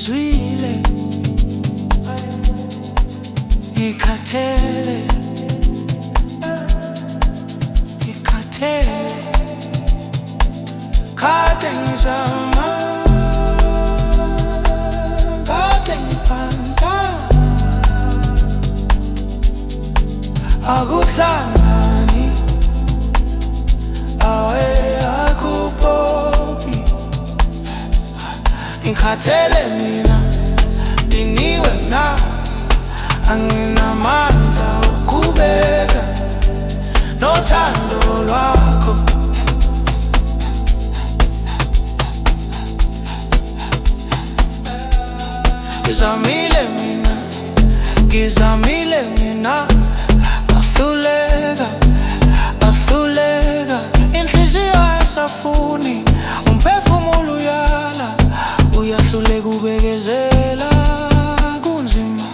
ngizwile ngikhathele kade ngizama kade ngiphanda akuhlangani awe akupopi ngikhathele mina ndiniwe na anginamandla ukubeka nothando lwakho ngizamile mina ahluleka inhliziyo ayisafuni umphefumulo uyala uyahluleka ubekezela kunzima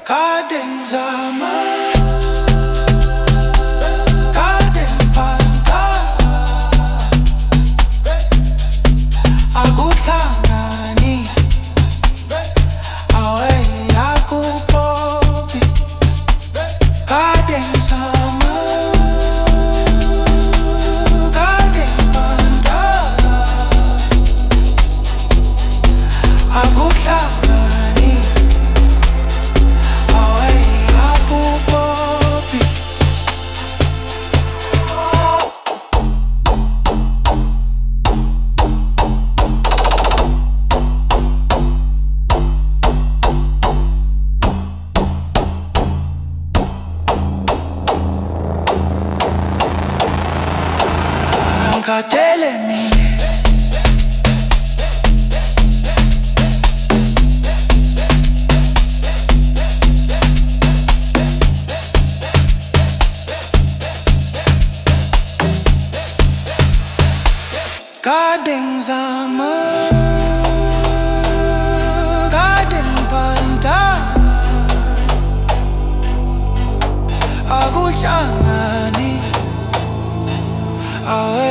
Kade ngizama kade ngiphanda akuhlangani awe akupopi kade ngizama kade ngiphanda akuhlangani ngikhathele mina kade ngizama kade ngiphanda akuhlangani awe